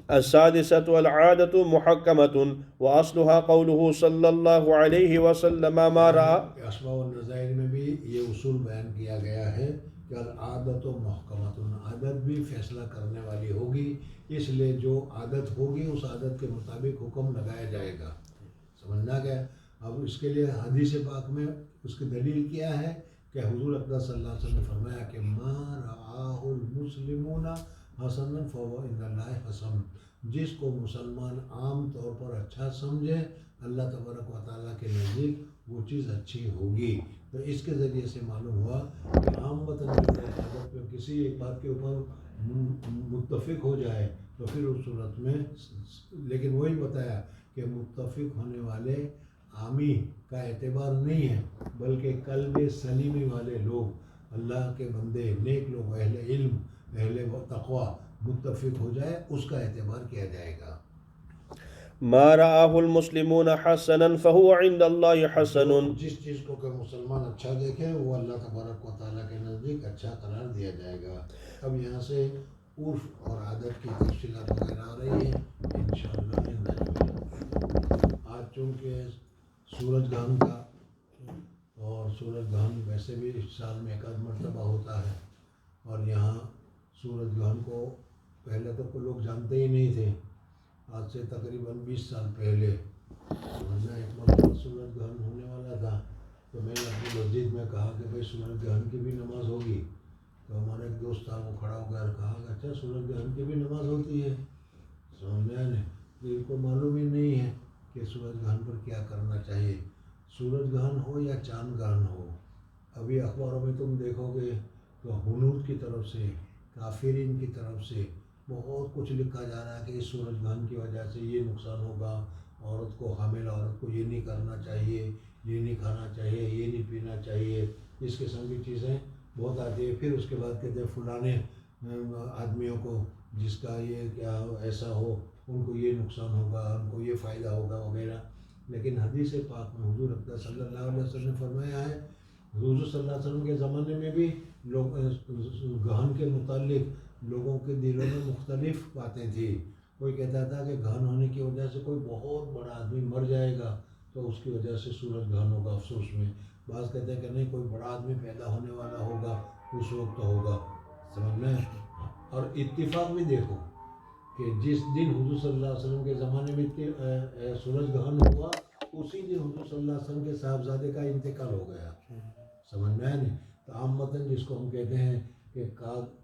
السادسة العادة محكمة وأصلها قوله صلى الله عليه وسلم ما رأى. اشباہ والنظائر میں بھی یہ اصول بیان کیا گیا ہے کہ العادت و محکمۃ، عادت بھی فیصلہ کرنے والی ہوگی، اس لیے جو عادت ہوگی اس عادت کے مطابق حکم لگایا جائے گا. سمجھنا گیا. اب اس کے لیے حدیث پاک میں اس کی دلیل کیا ہے کہ حضور اقدس صلی اللہ علیہ وسلم نے فرمایا کہ ما رآہ المسلمون حسنا فهو عند اللہ حسن. جس کو مسلمان عام طور پر اچھا سمجھے اللہ تبارک و تعالیٰ کے نزدیک وہ چیز اچھی ہوگی. تو اس کے ذریعے سے معلوم ہوا کہ عام وطن حضرت پہ کسی ایک بات کے اوپر متفق ہو جائے تو پھر اس صورت میں، لیکن وہی بتایا کہ متفق ہونے والے عامی کا اعتبار نہیں ہے، بلکہ قلب سلیمی والے لوگ، اللہ کے بندے، نیک لوگ، اہل علم، اہل تقوی متفق ہو جائے اس کا اعتبار کیا جائے گا. ما رآه المسلمون حسنا فهو عند الله حسن. جس چیز کو کہ مسلمان اچھا دیکھے وہ اللہ تبارک و تعالیٰ کے نزدیک اچھا قرار دیا جائے گا. اب یہاں سے عرف اور عادت کی تفصیلات وغیرہ آ رہی ہیں انشاءاللہ. آج چونکہ سورج گرہن کا، اور سورج گرہن ویسے بھی اس سال میں ایک آدھ مرتبہ ہوتا ہے، اور یہاں سورج گرہن کو پہلے تو لوگ جانتے ہی نہیں تھے. آج سے تقریباً 20 سال پہلے ایک مرتبہ سورج گرہن ہونے والا تھا، تو میں نے اپنی مسجد میں کہا کہ بھائی سورج گرہن کی بھی نماز ہوگی. تو ہمارا ایک دوست تھا، وہ کھڑا ہو گیا اور کہا کہ اچھا سورج گرہن کی بھی نماز ہوتی ہے. سمجھ میں ان کو معلوم ہی نہیں ہے کہ سورج گرہن پر کیا کرنا چاہیے. سورج گرہن ہو یا چاند گرہن ہو، ابھی اخباروں میں تم دیکھو گے تو ہنود کی طرف سے، کافرین کی طرف سے بہت کچھ لکھا جا رہا ہے کہ اس سورج گرہن کی وجہ سے یہ نقصان ہوگا، عورت کو، حاملہ عورت کو یہ نہیں کرنا چاہیے، یہ نہیں کھانا چاہیے، یہ نہیں پینا چاہیے، اس قسم کی چیزیں بہت آتی ہے. پھر اس کے بعد کہتے ہیں فلانے آدمیوں کو جس کا یہ کیا ایسا ہو ان کو یہ نقصان ہوگا، ان کو یہ فائدہ ہوگا وغیرہ. لیکن حدیث پاک میں حضور اقدس صلی اللہ علیہ وسلم نے فرمایا ہے، حضور صلی اللہ علیہ وسلم کے زمانے میں بھی لوگ گرہن کے متعلق لوگوں کے دلوں میں مختلف باتیں تھیں. کوئی کہتا تھا کہ گرہن ہونے کی وجہ سے کوئی بہت بڑا آدمی مر جائے گا تو اس کی وجہ سے سورج گرہن ہوگا افسوس میں. بعض کہتے ہیں کہ نہیں، کوئی بڑا آدمی پیدا ہونے والا ہوگا اس وقت ہوگا. سمجھ میں. اور اتفاق بھی دیکھو کہ جس دن حضور صلی اللہ علیہ وسلم کے زمانے میں سورج گرہن ہوا، اسی دن حضور صلی اللہ علیہ وسلم کے صاحبزادے کا انتقال ہو گیا. سمجھ میں نہیں. تو عام متن جس کو ہم کہتے ہیں کہ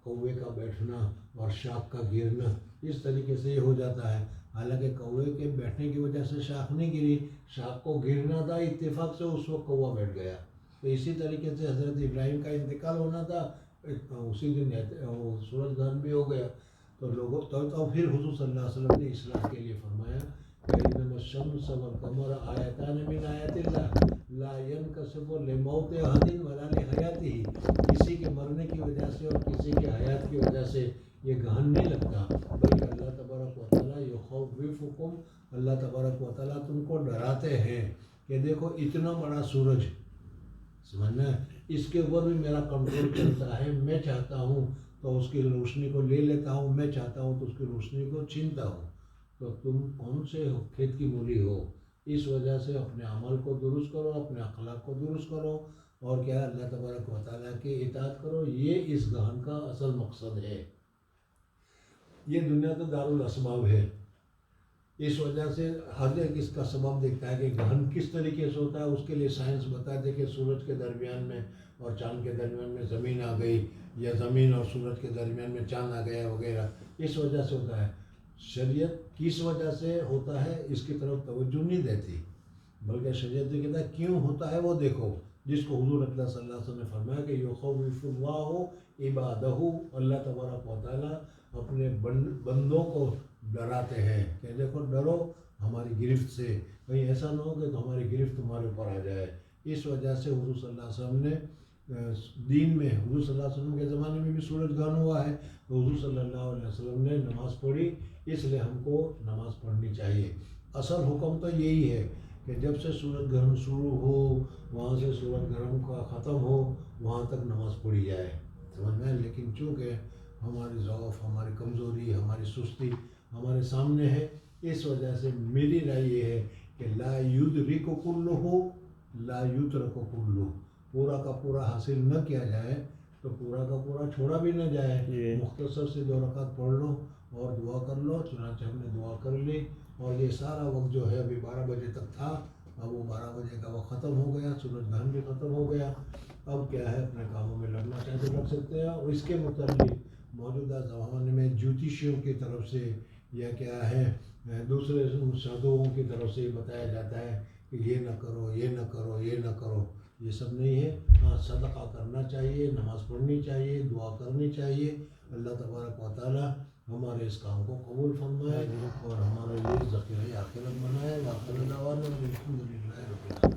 کوے کا بیٹھنا اور شاخ کا گرنا، اس طریقے سے یہ ہو جاتا ہے. حالانکہ کوے کے بیٹھنے کی وجہ سے شاخ نہیں گری، شاخ کو گرنا تھا، اتفاق سے اس وقت کوا بیٹھ گیا. تو اسی طریقے سے حضرت ابراہیم کا انتقال ہونا تھا، اسی دن سورج گرہن بھی ہو گیا. تو لوگوں تو پھر حضور صلی اللہ علیہ وسلم نے اصلاح کے لیے فرمایا کہ انما الشمس والقمر آیتان من آیات اللہ لا ينقسم لموت احد ولا لحیاتہ. کسی کے مرنے کی وجہ سے اور کسی کے حیات کی وجہ سے یہ گرہن نہیں لگتا، بلکہ اللہ تبارک و تعالیٰ یخوفکم، اللہ تبارک و تعالیٰ تم کو ڈراتے ہیں کہ دیکھو اتنا بڑا سورج، سمجھنا، اس کے اوپر بھی میرا کنٹرول چلتا ہے. میں چاہتا ہوں تو اس کی روشنی کو لے لیتا ہوں، میں چاہتا ہوں تو اس کی روشنی کو چھینتا ہوں. تو تم کون سے کھیت کی مولی ہو؟ اس وجہ سے اپنے عمل کو درست کرو، اپنے اخلاق کو درست کرو، اور کیا اللہ تبارک و تعالیٰ کی اطاعت کرو. یہ اس گرہن کا اصل مقصد ہے. یہ دنیا تو دارالاسباب ہے. اس وجہ سے ہر ایک اس کا سبب دیکھتا ہے کہ گرہن کس طریقے سے ہوتا ہے. اس کے لیے سائنس بتاتے کہ سورج کے درمیان میں اور چاند کے درمیان میں زمین آ گئی، یا زمین اور سورج کے درمیان میں چاند آ گیا وغیرہ، اس وجہ سے ہوتا ہے. شریعت کس وجہ سے ہوتا ہے اس کی طرف توجہ نہیں دیتی، بلکہ شریعت یہ کہتا ہے کیوں ہوتا ہے وہ دیکھو. جس کو حضور اقدس صلی اللہ علیہ وسلم نے فرمایا کہ یخوف اللہ عبادہ، اللہ تبارک و تعالیٰ اپنے بندوں کو ڈراتے ہیں کہ دیکھو ڈرو ہماری گرفت سے، کہیں ایسا نہ ہو کہ ہماری گرفت تمہارے اوپر آ جائے. اس وجہ سے حضور صلی اللہ علیہ وسلم نے دین میں، حضور صلی اللہ علیہ وسلم کے زمانے میں بھی سورج گرہن ہوا ہے تو حضور صلی اللہ علیہ وسلم نے نماز پڑھی. اس لیے ہم کو نماز پڑھنی چاہیے. اصل حکم تو یہی ہے کہ جب سے سورج گرہن شروع ہو، وہاں سے سورج گرہن کا ختم ہو، وہاں تک نماز پڑھی جائے. سمجھ میں. لیکن چونکہ ہماری ضعف، ہماری کمزوری، ہماری سستی ہمارے سامنے ہے، اس وجہ سے میری رائے یہ ہے کہ لا یدرک کلہ لا یترک کلہ، پورا کا پورا حاصل نہ کیا جائے تو پورا کا پورا چھوڑا بھی نہ جائے. مختصر سے 2 رکعت پڑھ لو اور دعا کر لو. چنانچہ ہم نے دعا کر لی، اور یہ سارا وقت جو ہے ابھی 12 بجے تک تھا، اب وہ 12 بجے کا وقت ختم ہو گیا، سورج گرہن بھی ختم ہو گیا. اب کیا ہے، اپنے کاموں میں لگنا چاہے تو لگ سکتے ہیں. اور اس کے متعلق موجودہ زمانے میں جوتشیوں کی طرف سے یا کیا ہے دوسرے سادھوؤں کی طرف سے بتایا جاتا ہے کہ یہ نہ کرو، یہ نہ کرو، یہ نہ کرو، یہ سب نہیں ہے. ہاں صدقہ کرنا چاہیے، نماز پڑھنی چاہیے، دعا کرنی چاہیے. اللہ تبارک و تعالیٰ ہمارے اس کام کو قبول فرمائے اور ہمارے لیے ذخیرہ آخرت بنائے. وآخر دعوانا الحمد للہ رب العالمین.